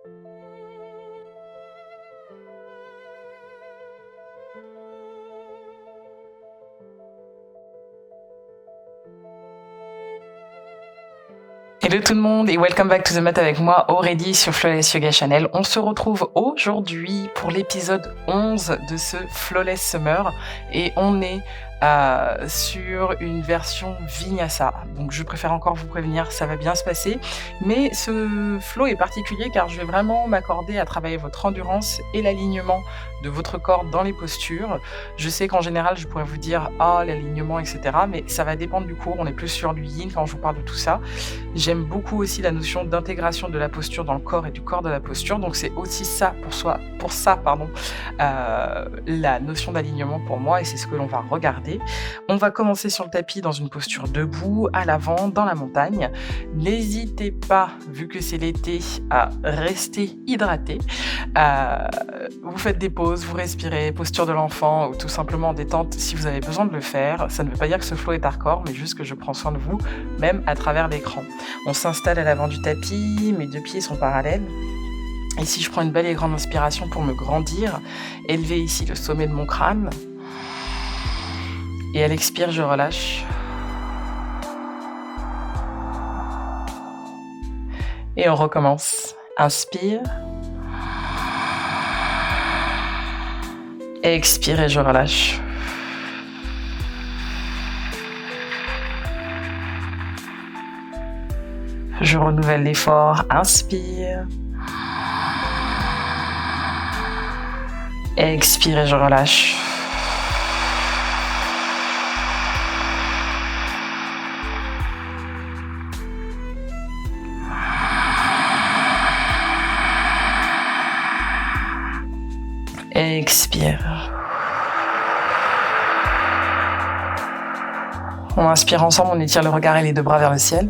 Hello tout le monde et welcome back to the mat avec moi Aurélie sur Flawless Yoga Channel. On se retrouve aujourd'hui pour l'épisode 11 de ce Flawless Summer et on est sur une version Vinyasa. Donc je préfère encore vous prévenir, ça va bien se passer. Mais ce flow est particulier car je vais vraiment m'accorder à travailler votre endurance et l'alignement de votre corps dans les postures. Je sais qu'en général je pourrais vous dire l'alignement etc. Mais ça va dépendre du cours, on est plus sur du yin quand je vous parle de tout ça. J'aime beaucoup aussi la notion d'intégration de la posture dans le corps et du corps de la posture. Donc c'est aussi ça la notion d'alignement pour moi et c'est ce que l'on va regarder. On va commencer sur le tapis dans une posture debout, à l'avant, dans la montagne. N'hésitez pas, vu que c'est l'été, à rester hydraté. Vous faites des pauses, vous respirez, posture de l'enfant ou tout simplement en détente si vous avez besoin de le faire. Ça ne veut pas dire que ce flow est hardcore, mais juste que je prends soin de vous, même à travers l'écran. On s'installe à l'avant du tapis, mes deux pieds sont parallèles. Ici, je prends une belle et grande inspiration pour me grandir, élever ici le sommet de mon crâne. Et à l'expire, je relâche. Et on recommence. Inspire. Expire et je relâche. Je renouvelle l'effort. Inspire. Expire et je relâche. Expire. On inspire ensemble, on étire le regard et les deux bras vers le ciel.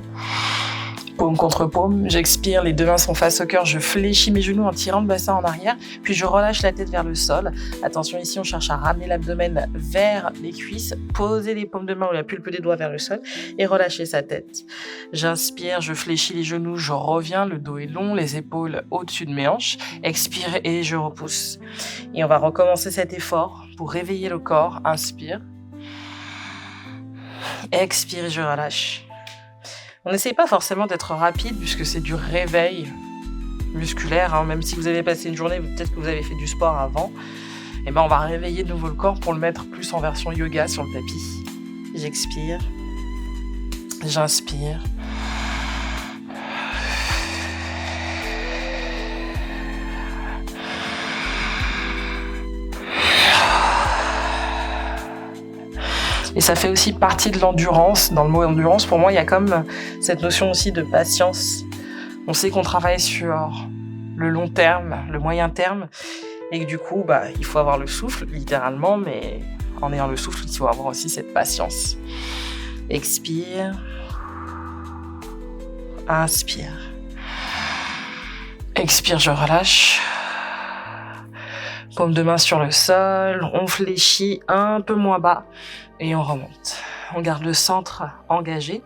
Paume contre paume, j'expire, les deux mains sont face au cœur, je fléchis mes genoux en tirant le bassin en arrière, puis je relâche la tête vers le sol. Attention ici, on cherche à ramener l'abdomen vers les cuisses, poser les paumes de main ou la pulpe des doigts vers le sol et relâcher sa tête. J'inspire, je fléchis les genoux, je reviens, le dos est long, les épaules au-dessus de mes hanches. Expire et je repousse. Et on va recommencer cet effort pour réveiller le corps. Inspire. Expire et je relâche. On n'essaye pas forcément d'être rapide puisque c'est du réveil musculaire. Même si vous avez passé une journée, peut-être que vous avez fait du sport avant. On va réveiller de nouveau le corps pour le mettre plus en version yoga sur le tapis. J'expire. J'inspire. Et ça fait aussi partie de l'endurance. Dans le mot endurance, pour moi, il y a comme cette notion aussi de patience. On sait qu'on travaille sur le long terme, le moyen terme, et que du coup, il faut avoir le souffle, littéralement, mais en ayant le souffle, il faut avoir aussi cette patience. Expire. Inspire. Expire, je relâche. Paume de main sur le sol, on fléchit un peu moins bas et on remonte. On garde le centre engagé.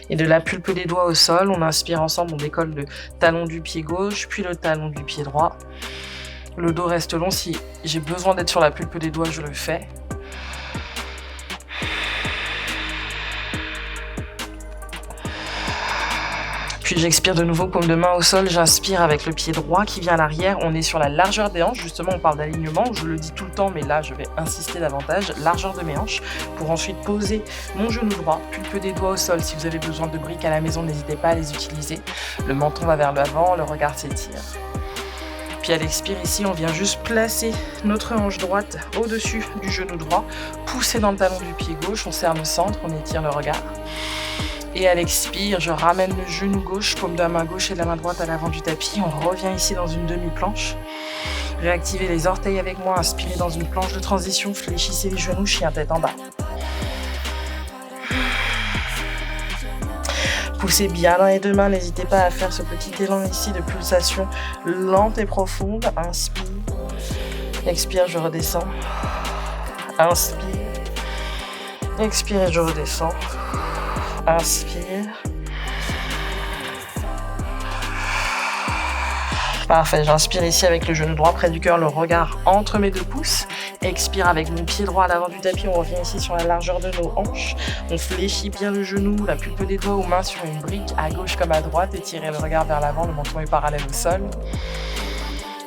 Et de la pulpe des doigts au sol, on inspire ensemble, on décolle le talon du pied gauche, puis le talon du pied droit. Le dos reste long, si j'ai besoin d'être sur la pulpe des doigts, je le fais. Puis j'expire de nouveau, paume de main au sol, j'inspire avec le pied droit qui vient à l'arrière. On est sur la largeur des hanches, justement on parle d'alignement, je le dis tout le temps mais là je vais insister davantage, largeur de mes hanches, pour ensuite poser mon genou droit, pulpe des doigts au sol. Si vous avez besoin de briques à la maison, n'hésitez pas à les utiliser. Le menton va vers l'avant, le regard s'étire. Puis à l'expire ici, on vient juste placer notre hanche droite au-dessus du genou droit, pousser dans le talon du pied gauche, on serre le centre, on étire le regard. Et à l'expire, je ramène le genou gauche, paume de la main gauche et de la main droite à l'avant du tapis. On revient ici dans une demi-planche. Réactivez les orteils avec moi, inspirez dans une planche de transition, fléchissez les genoux, chien tête en bas. Poussez bien dans les deux mains, n'hésitez pas à faire ce petit élan ici de pulsation lente et profonde. Inspire, expire, je redescends. Inspire, expire et je redescends. Inspire, Parfait, j'inspire ici avec le genou droit près du cœur, le regard entre mes 2 pouces. Expire avec mon pied droit à l'avant du tapis, on revient ici sur la largeur de nos hanches. On fléchit bien le genou, la pulpe des doigts aux mains sur une brique, à gauche comme à droite, étirez le regard vers l'avant, le menton est parallèle au sol.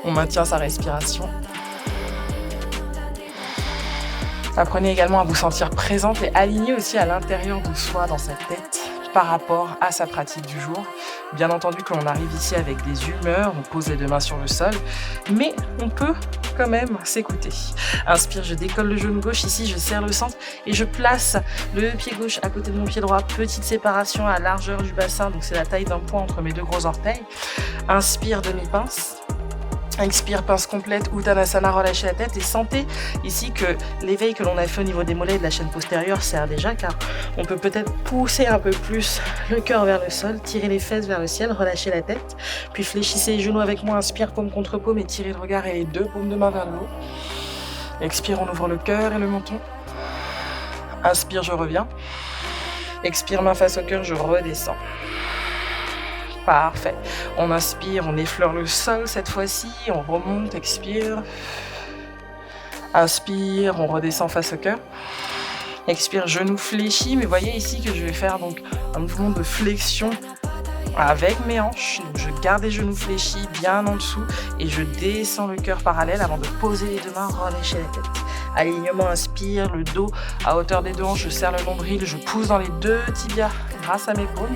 On maintient sa respiration. Apprenez également à vous sentir présente et alignée aussi à l'intérieur de soi, dans sa tête, par rapport à sa pratique du jour. Bien entendu que l'on arrive ici avec des humeurs, on pose les 2 mains sur le sol, mais on peut quand même s'écouter. Inspire, je décolle le genou gauche, ici je serre le centre et je place le pied gauche à côté de mon pied droit, petite séparation à la largeur du bassin, donc c'est la taille d'un point entre mes 2 gros orteils. Inspire, demi-pince. Expire, pince complète, Uttanasana, relâchez la tête et sentez ici que l'éveil que l'on a fait au niveau des mollets et de la chaîne postérieure sert déjà, car on peut peut-être pousser un peu plus le cœur vers le sol, tirer les fesses vers le ciel, relâchez la tête, puis fléchissez les genoux avec moi, inspire paume contre paume et tirez le regard et les 2 paumes de main vers le haut. Expire, on ouvre le cœur et le menton. Inspire, je reviens. Expire, main face au cœur, je redescends. Parfait. On inspire, on effleure le sol cette fois-ci, on remonte, expire. Inspire, on redescend face au cœur. Expire, genou fléchi, mais voyez ici que je vais faire donc un mouvement de flexion avec mes hanches. Donc je garde les genoux fléchis bien en dessous et je descends le cœur parallèle avant de poser les 2 mains, relâcher la tête. Alignement, inspire, le dos à hauteur des 2 hanches, je serre le nombril, je pousse dans les 2 tibias grâce à mes paumes.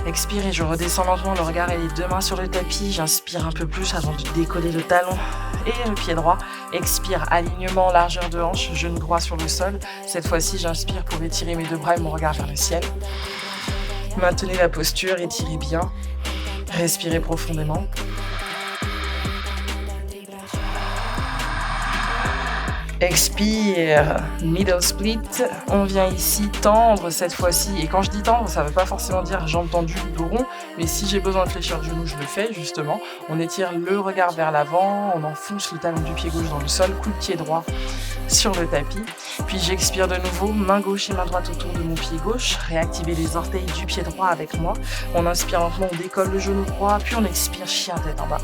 Expire et je redescends lentement le regard et les 2 mains sur le tapis. J'inspire un peu plus avant de décoller le talon et le pied droit. Expire, alignement, largeur de hanche, genou droit sur le sol. Cette fois-ci, j'inspire pour étirer mes 2 bras et mon regard vers le ciel. Maintenez la posture, étirez bien. Respirez profondément. Expire, middle split, on vient ici tendre cette fois-ci, et quand je dis tendre, ça ne veut pas forcément dire jambes tendues, dos rond, mais si j'ai besoin de fléchir le genou, je le fais justement. On étire le regard vers l'avant, on enfonce le talon du pied gauche dans le sol, coup de pied droit sur le tapis, puis j'expire de nouveau, main gauche et main droite autour de mon pied gauche, réactivez les orteils du pied droit avec moi, on inspire lentement, on décolle le genou droit, puis on expire, chien tête en bas.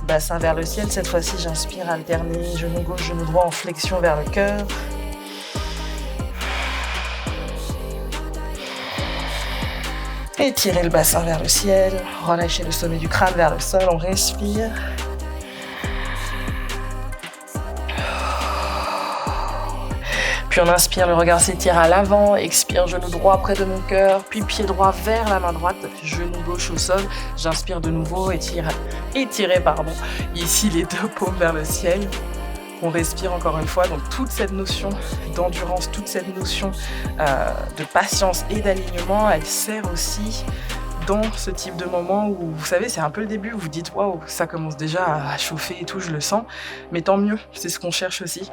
Bassin vers le ciel, cette fois-ci j'inspire, alterner genou gauche, genou droit en flexion vers le cœur. Étirez le bassin vers le ciel, relâchez le sommet du crâne vers le sol, on respire. Puis on inspire, le regard s'étire à l'avant, expire, genou droit près de mon cœur, puis pied droit vers la main droite, genou gauche au sol. J'inspire de nouveau, étirez, ici les 2 paumes vers le ciel. On respire encore une fois, donc toute cette notion d'endurance, toute cette notion de patience et d'alignement, elle sert aussi dans ce type de moment où, vous savez, c'est un peu le début, où vous dites « Waouh, ça commence déjà à chauffer et tout, je le sens ». Mais tant mieux, c'est ce qu'on cherche aussi.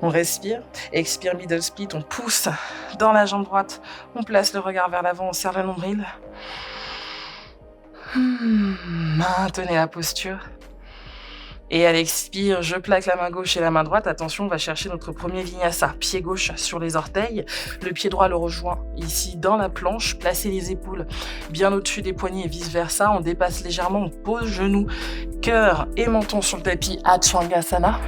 On respire, expire, middle split, on pousse dans la jambe droite, on place le regard vers l'avant, on serre le nombril. Maintenez la posture. Et à l'expire, je plaque la main gauche et la main droite. Attention, on va chercher notre premier vinyasa. Pied gauche sur les orteils. Le pied droit le rejoint ici dans la planche. Placez les épaules bien au-dessus des poignets et vice-versa. On dépasse légèrement, on pose genoux, cœur et menton sur le tapis. Advangasana.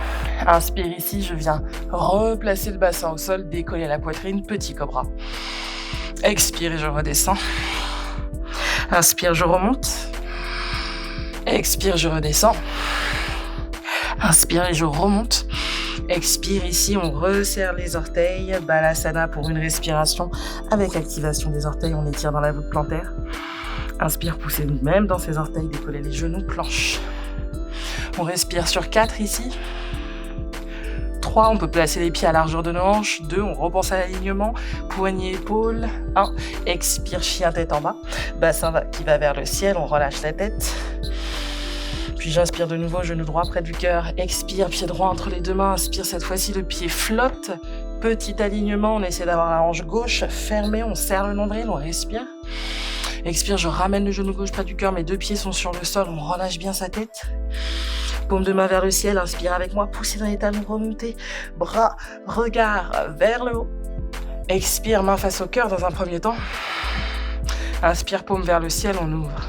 Inspire ici, je viens replacer le bassin au sol, décoller la poitrine, petit cobra. Expire et je redescends. Inspire, je remonte. Expire, je redescends. Inspire et je remonte. Expire ici, on resserre les orteils. Balasana pour une respiration avec activation des orteils. On étire dans la voûte plantaire. Inspire, poussez même dans ses orteils, décollez les genoux, planche. On respire sur 4 ici. 3, on peut placer les pieds à largeur de nos hanches. 2, on repense à l'alignement. Poignet, épaule. 1, expire, chien tête en bas. Bassin qui va vers le ciel, on relâche la tête. Puis j'inspire de nouveau, genou droit près du cœur. Expire, pied droit entre les 2 mains. Inspire, cette fois-ci, le pied flotte. Petit alignement, on essaie d'avoir la hanche gauche fermée. On serre le nombril, on respire. Expire, je ramène le genou gauche près du cœur. Mes 2 pieds sont sur le sol, on relâche bien sa tête. Paume de main vers le ciel, inspire avec moi. Poussez dans les talons, remontez. Bras, regard vers le haut. Expire, main face au cœur dans un premier temps. Inspire, paume vers le ciel, on ouvre.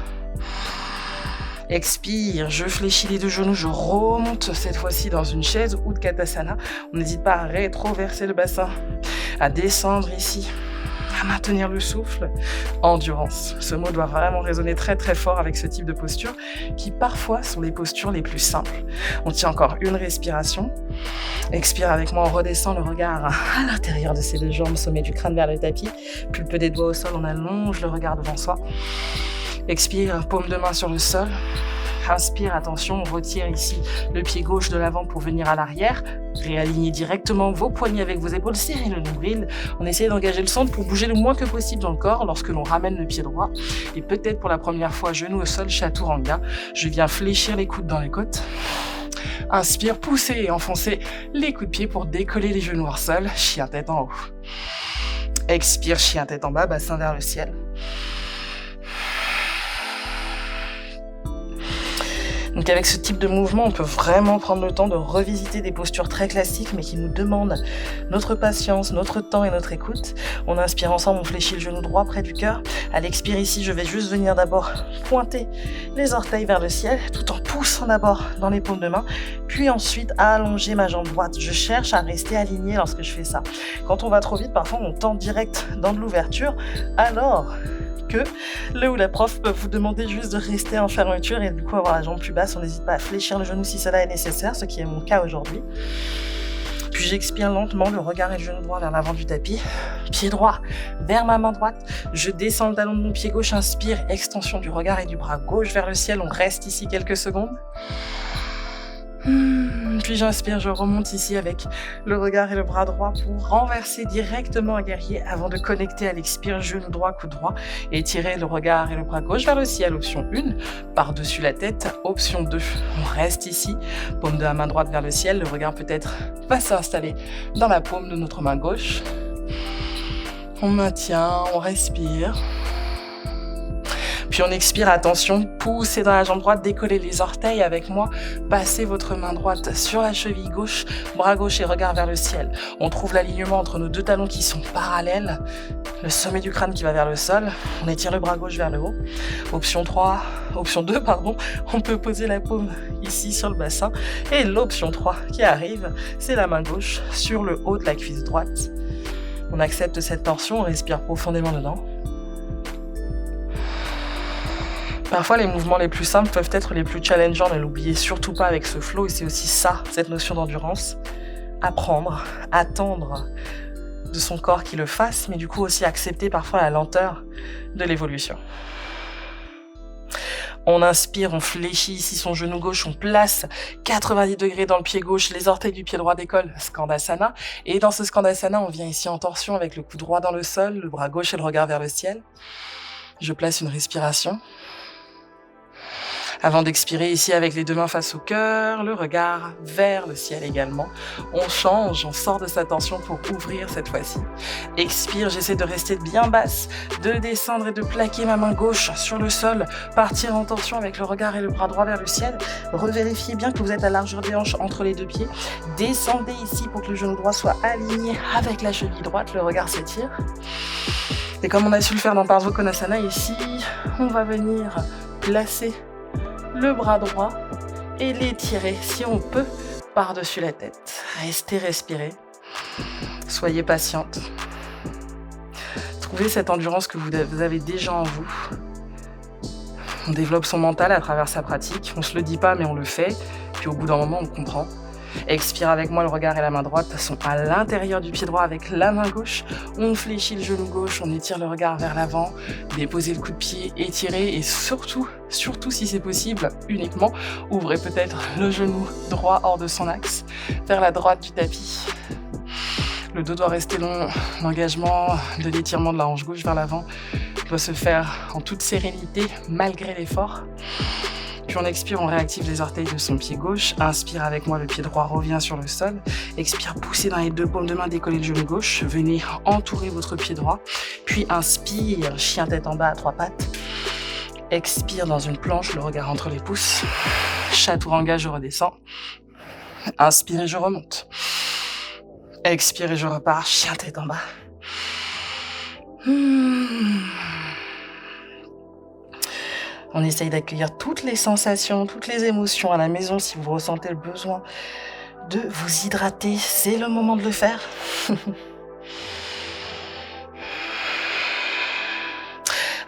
Expire, je fléchis les 2 genoux, je remonte cette fois-ci dans une chaise ou de Utkatasana. On n'hésite pas à rétroverser le bassin, à descendre ici, à maintenir le souffle. Endurance. Ce mot doit vraiment résonner très très fort avec ce type de posture qui parfois sont les postures les plus simples. On tient encore une respiration. Expire avec moi, on redescend le regard à l'intérieur de ses 2 jambes, sommet du crâne vers le tapis. Pulpe des doigts au sol, on allonge le regard devant soi. Expire, paume de main sur le sol. Inspire, attention, on retire ici le pied gauche de l'avant pour venir à l'arrière. Réalignez directement vos poignets avec vos épaules, serrez le nombril. On essaie d'engager le centre pour bouger le moins que possible dans le corps lorsque l'on ramène le pied droit. Et peut-être pour la première fois, genou au sol, chaturanga. Je viens fléchir les coudes dans les côtes. Inspire, poussez et enfoncez les coups de pied pour décoller les genoux hors sol. Chien tête en haut. Expire, chien tête en bas, bassin vers le ciel. Donc avec ce type de mouvement, on peut vraiment prendre le temps de revisiter des postures très classiques, mais qui nous demandent notre patience, notre temps et notre écoute. On inspire ensemble, on fléchit le genou droit près du cœur. À l'expire ici, je vais juste venir d'abord pointer les orteils vers le ciel, tout en poussant d'abord dans les paumes de main, puis ensuite allonger ma jambe droite. Je cherche à rester aligné lorsque je fais ça. Quand on va trop vite, parfois on tend direct dans de l'ouverture, alors que le ou la prof peut vous demander juste de rester en fermeture et du coup avoir la jambe plus basse. On n'hésite pas à fléchir le genou si cela est nécessaire, ce qui est mon cas aujourd'hui. Puis j'expire lentement, le regard et le genou droit vers l'avant du tapis. Pied droit vers ma main droite. Je descends le talon de mon pied gauche, inspire, extension du regard et du bras gauche vers le ciel. On reste ici quelques secondes. Puis j'inspire, je remonte ici avec le regard et le bras droit pour renverser directement un guerrier avant de connecter à l'expire, genou droit, coude droit, et tirer le regard et le bras gauche vers le ciel. Option 1, par-dessus la tête. Option 2, on reste ici, paume de la main droite vers le ciel, le regard peut-être va s'installer dans la paume de notre main gauche. On maintient, on respire. Puis on expire, attention, poussez dans la jambe droite, décollez les orteils avec moi, passez votre main droite sur la cheville gauche, bras gauche et regard vers le ciel. On trouve l'alignement entre nos 2 talons qui sont parallèles, le sommet du crâne qui va vers le sol, on étire le bras gauche vers le haut. Option 2, on peut poser la paume ici sur le bassin. Et l'option 3 qui arrive, c'est la main gauche sur le haut de la cuisse droite. On accepte cette torsion, on respire profondément dedans. Parfois, les mouvements les plus simples peuvent être les plus challengeants, ne l'oubliez surtout pas avec ce flow, et c'est aussi ça, cette notion d'endurance. Apprendre, attendre de son corps qu'il le fasse, mais du coup aussi accepter parfois la lenteur de l'évolution. On inspire, on fléchit ici son genou gauche, on place 90 degrés dans le pied gauche, les orteils du pied droit décollent, Skandasana. Et dans ce Skandasana, on vient ici en torsion avec le cou droit dans le sol, le bras gauche et le regard vers le ciel. Je place une respiration. Avant d'expirer ici avec les 2 mains face au cœur, le regard vers le ciel également. On change, on sort de sa tension pour ouvrir cette fois-ci. Expire, j'essaie de rester bien basse, de descendre et de plaquer ma main gauche sur le sol, partir en tension avec le regard et le bras droit vers le ciel. Revérifiez bien que vous êtes à largeur des hanches entre les 2 pieds. Descendez ici pour que le genou droit soit aligné avec la cheville droite, le regard s'étire. Et comme on a su le faire dans Parsvakonasana, ici, on va venir placer le bras droit et l'étirer si on peut par-dessus la tête. Restez respirer. Soyez patiente. Trouvez cette endurance que vous avez déjà en vous. On développe son mental à travers sa pratique. On se le dit pas, mais on le fait. Puis au bout d'un moment, on comprend. Expire avec moi, le regard et la main droite sont à l'intérieur du pied droit avec la main gauche. On fléchit le genou gauche, on étire le regard vers l'avant, déposez le coup de pied, étirez et surtout si c'est possible, uniquement, ouvrez peut-être le genou droit hors de son axe, vers la droite du tapis. Le dos doit rester long, l'engagement de l'étirement de la hanche gauche vers l'avant doit se faire en toute sérénité malgré l'effort. Puis on expire, on réactive les orteils de son pied gauche. Inspire avec moi, le pied droit revient sur le sol. Expire, poussez dans les 2 paumes de main, décollez le genou gauche. Venez entourer votre pied droit. Puis inspire, chien tête en bas à 3 pattes. Expire dans une planche, le regard entre les pouces. Chaturanga, je redescends. Inspire et je remonte. Expire et je repars, chien tête en bas. On essaye d'accueillir toutes les sensations, toutes les émotions à la maison. Si vous ressentez le besoin de vous hydrater, c'est le moment de le faire.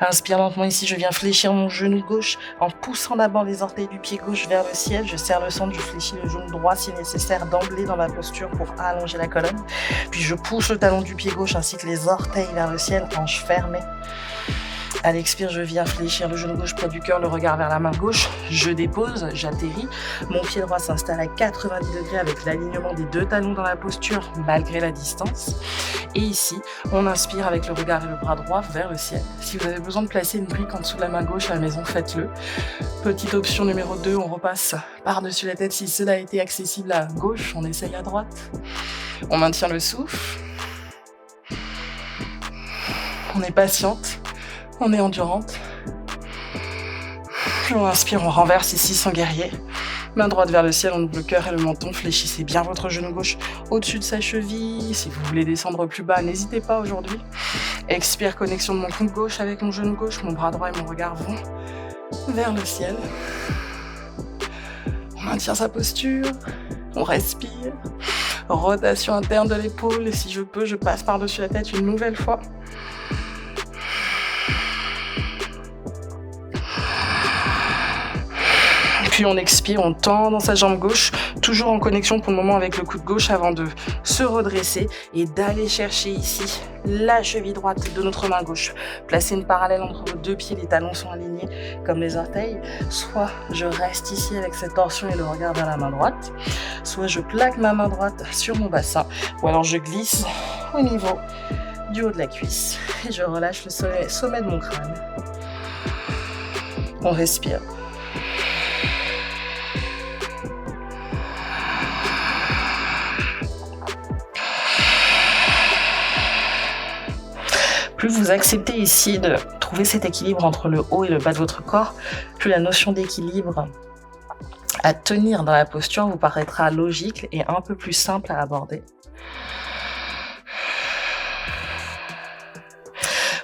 Inspire lentement ici, je viens fléchir mon genou gauche en poussant d'abord les orteils du pied gauche vers le ciel. Je serre le centre, je fléchis le genou droit si nécessaire d'emblée dans la posture pour allonger la colonne. Puis je pousse le talon du pied gauche ainsi que les orteils vers le ciel, hanche fermée. À l'expire, je viens fléchir le genou gauche près du cœur, le regard vers la main gauche. Je dépose, j'atterris. Mon pied droit s'installe à 90 degrés avec l'alignement des deux talons dans la posture, malgré la distance. Et ici, on inspire avec le regard et le bras droit vers le ciel. Si vous avez besoin de placer une brique en dessous de la main gauche à la maison, faites-le. Petite option numéro 2, on repasse par-dessus la tête. Si cela a été accessible à gauche, on essaye à droite. On maintient le souffle. On est patiente. On est endurante. Puis on inspire, on renverse ici sans guerrier. Main droite vers le ciel, on ouvre le cœur et le menton. Fléchissez bien votre genou gauche au-dessus de sa cheville. Si vous voulez descendre plus bas, n'hésitez pas aujourd'hui. Expire, connexion de mon coude gauche avec mon genou gauche. Mon bras droit et mon regard vont vers le ciel. On maintient sa posture. On respire. Rotation interne de l'épaule. Et si je peux, je passe par-dessus la tête une nouvelle fois. Puis on expire, on tend dans sa jambe gauche, toujours en connexion pour le moment avec le coude gauche avant de se redresser et d'aller chercher ici la cheville droite de notre main gauche. Placez une parallèle entre vos deux pieds, les talons sont alignés comme les orteils. Soit je reste ici avec cette torsion et le regard vers la main droite, soit je plaque ma main droite sur mon bassin, ou alors je glisse au niveau du haut de la cuisse et je relâche le sommet de mon crâne. On respire. Plus vous acceptez ici de trouver cet équilibre entre le haut et le bas de votre corps, plus la notion d'équilibre à tenir dans la posture vous paraîtra logique et un peu plus simple à aborder.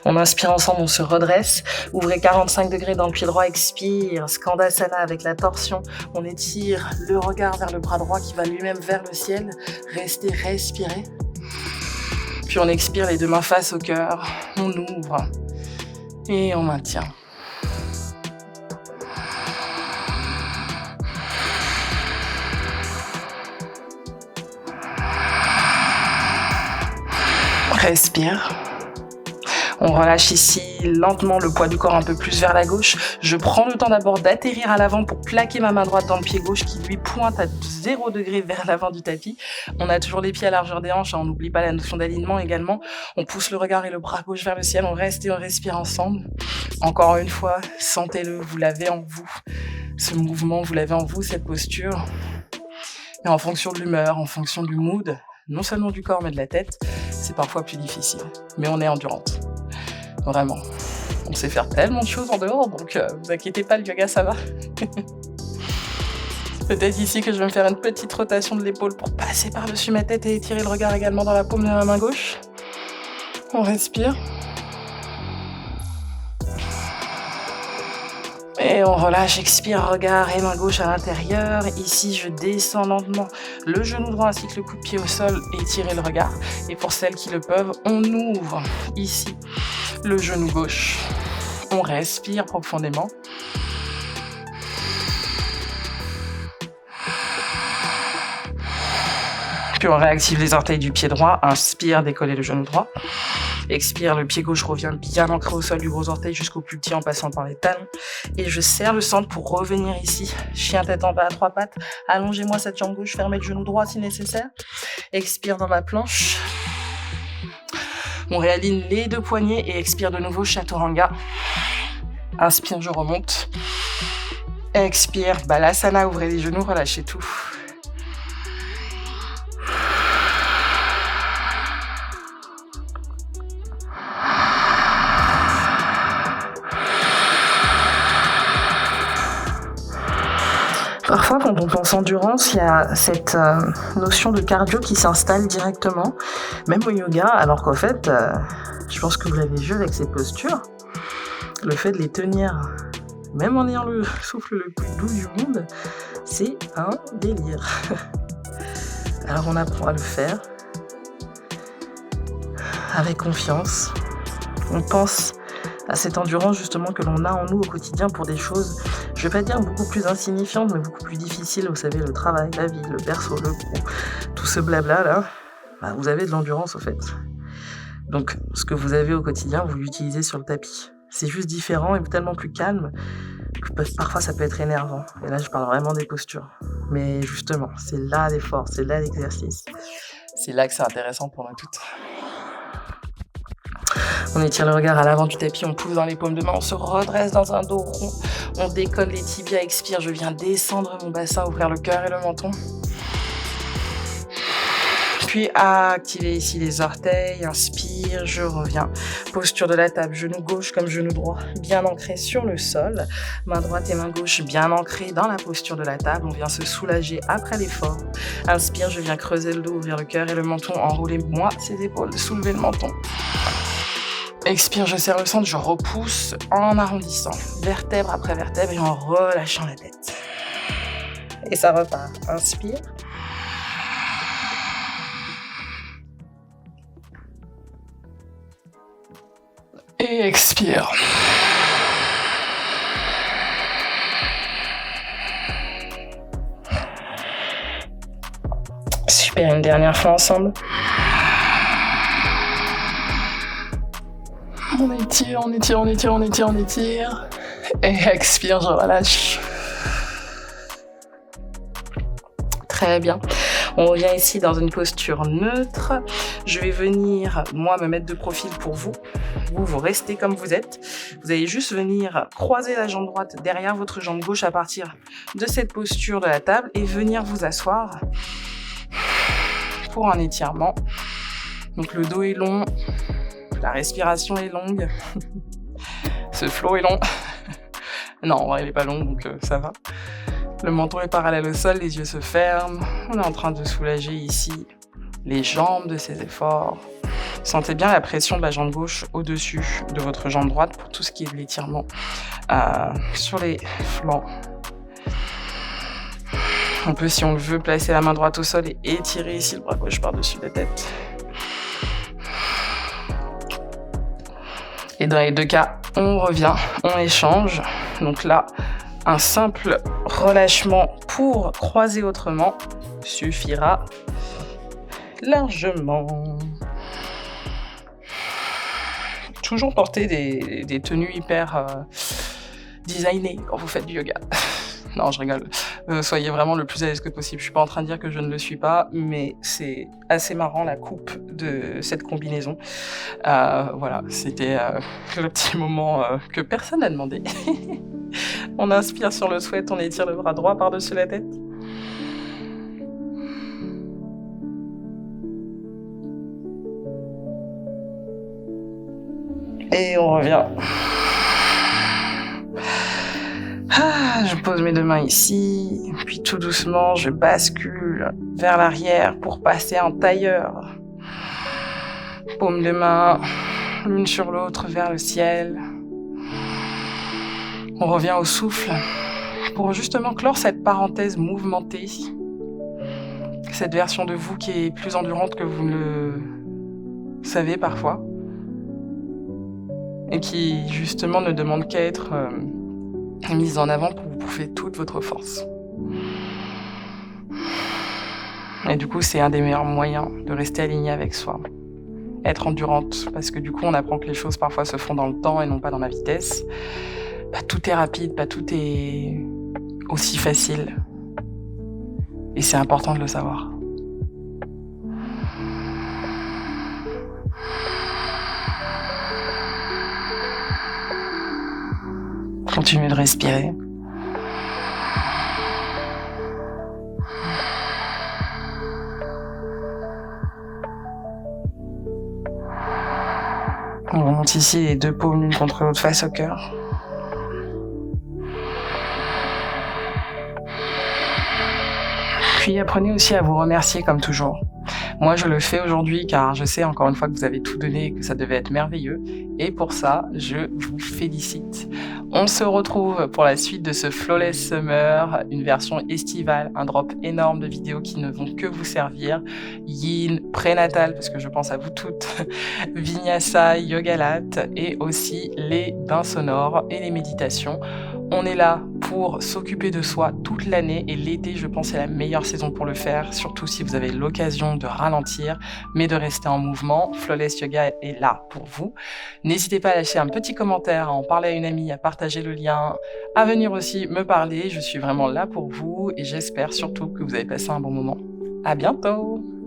On inspire ensemble, on se redresse. Ouvrez 45 degrés dans le pied droit, expire. Skandasana avec la torsion. On étire le regard vers le bras droit qui va lui-même vers le ciel. Restez, respirez. Puis on expire, les deux mains face au cœur. On ouvre et on maintient. Respire. On relâche ici lentement le poids du corps un peu plus vers la gauche. Je prends le temps d'abord d'atterrir à l'avant pour plaquer ma main droite dans le pied gauche qui lui pointe à 0 degré vers l'avant du tapis. On a toujours les pieds à largeur des hanches, on n'oublie pas la notion d'alignement également. On pousse le regard et le bras gauche vers le ciel, on reste et on respire ensemble. Encore une fois, sentez-le, vous l'avez en vous. Ce mouvement, vous l'avez en vous, cette posture. Et en fonction de l'humeur, en fonction du mood, non seulement du corps mais de la tête, c'est parfois plus difficile. Mais on est endurante. Vraiment. On sait faire tellement de choses en dehors, donc vous inquiétez pas, le yoga ça va. Peut-être ici que je vais me faire une petite rotation de l'épaule pour passer par-dessus ma tête et étirer le regard également dans la paume de ma main gauche. On respire. Et on relâche, expire, regard et main gauche à l'intérieur. Ici, je descends lentement le genou droit ainsi que le coup de pied au sol et étirer le regard. Et pour celles qui le peuvent, on ouvre ici le genou gauche. On respire profondément. Puis on réactive les orteils du pied droit. Inspire, décoller le genou droit. Expire, le pied gauche revient bien ancré au sol du gros orteil jusqu'au plus petit en passant par les talons. Et je serre le centre pour revenir ici. Chien tête en bas à 3 pattes. Allongez-moi cette jambe gauche, fermez le genou droit si nécessaire. Expire dans ma planche. On réaligne les deux poignets et expire de nouveau, chaturanga. Inspire, je remonte. Expire, balasana, ouvrez les genoux, relâchez tout. Parfois, quand on pense endurance, il y a cette notion de cardio qui s'installe directement, même au yoga, alors qu'en fait, je pense que vous l'avez vu avec ces postures, le fait de les tenir même en ayant le souffle le plus doux du monde, c'est un délire. Alors on apprend à le faire avec confiance. On pense à cette endurance justement que l'on a en nous au quotidien pour des choses, je vais pas dire beaucoup plus insignifiantes, mais beaucoup plus difficiles. Vous savez, le travail, la vie, le perso, le pro, tout ce blabla là, vous avez de l'endurance au fait. Donc ce que vous avez au quotidien, vous l'utilisez sur le tapis. C'est juste différent et tellement plus calme que parfois ça peut être énervant. Et là je parle vraiment des postures. Mais justement, c'est là l'effort, c'est là l'exercice. C'est là que c'est intéressant pour nous toutes. On étire le regard à l'avant du tapis, on pousse dans les paumes de main, on se redresse dans un dos rond, on décolle les tibias, expire, je viens descendre mon bassin, ouvrir le cœur et le menton. Puis activer ici les orteils, inspire, je reviens. Posture de la table, genou gauche comme genou droit, bien ancré sur le sol. Main droite et main gauche bien ancrées dans la posture de la table. On vient se soulager après l'effort. Inspire, je viens creuser le dos, ouvrir le cœur et le menton. Enroulez-moi ses épaules, soulevez le menton. Expire, je serre le centre, je repousse en arrondissant, vertèbre après vertèbre et en relâchant la tête. Et ça repart. Inspire. Et expire. Super, une dernière fois ensemble. On étire, on étire, on étire, on étire, on étire. Et expire, je relâche. Très bien. On revient ici dans une posture neutre. Je vais venir, moi, me mettre de profil pour vous. Vous restez comme vous êtes. Vous allez juste venir croiser la jambe droite derrière votre jambe gauche à partir de cette posture de la table et venir vous asseoir pour un étirement. Donc le dos est long, la respiration est longue, ce flow est long. Non, en vrai, il n'est pas long, donc ça va. Le menton est parallèle au sol, les yeux se ferment. On est en train de soulager ici les jambes de ces efforts. Sentez bien la pression de la jambe gauche au-dessus de votre jambe droite pour tout ce qui est de l'étirement sur les flancs. On peut, si on le veut, placer la main droite au sol et étirer ici le bras gauche par-dessus la tête. Et dans les deux cas, on revient, on échange. Donc là, un simple relâchement pour croiser autrement suffira largement. Toujours porter des tenues hyper designées quand vous faites du yoga. Non, je rigole. Soyez vraiment le plus à l'aise que possible. Je suis pas en train de dire que je ne le suis pas, mais c'est assez marrant la coupe de cette combinaison. Voilà, c'était le petit moment que personne n'a demandé. On inspire sur le souhait, on étire le bras droit par-dessus la tête. Et on revient. Je pose mes deux mains ici, puis tout doucement, je bascule vers l'arrière pour passer en tailleur. Paume de main, l'une sur l'autre vers le ciel. On revient au souffle pour justement clore cette parenthèse mouvementée. Cette version de vous qui est plus endurante que vous ne le savez parfois. Et qui justement ne demande qu'à être mise en avant pour vous bouffer toute votre force. Et du coup, c'est un des meilleurs moyens de rester aligné avec soi. Être endurante, parce que du coup, on apprend que les choses parfois se font dans le temps et non pas dans la vitesse. Pas tout est rapide, pas tout est aussi facile. Et c'est important de le savoir. Continuez de respirer. On remonte ici les deux paumes l'une contre l'autre face au cœur. Puis apprenez aussi à vous remercier comme toujours. Moi, je le fais aujourd'hui car je sais encore une fois que vous avez tout donné et que ça devait être merveilleux. Et pour ça, je vous félicite. On se retrouve pour la suite de ce Flawless Summer, une version estivale, un drop énorme de vidéos qui ne vont que vous servir. Yin, prénatal, parce que je pense à vous toutes, Vinyasa, Yoga Lat et aussi les bains sonores et les méditations. On est là pour s'occuper de soi toute l'année et l'été, je pense, est la meilleure saison pour le faire, surtout si vous avez l'occasion de ralentir, mais de rester en mouvement. Flawless Yoga est là pour vous. N'hésitez pas à lâcher un petit commentaire, à en parler à une amie, à partager le lien, à venir aussi me parler. Je suis vraiment là pour vous et j'espère surtout que vous avez passé un bon moment. À bientôt!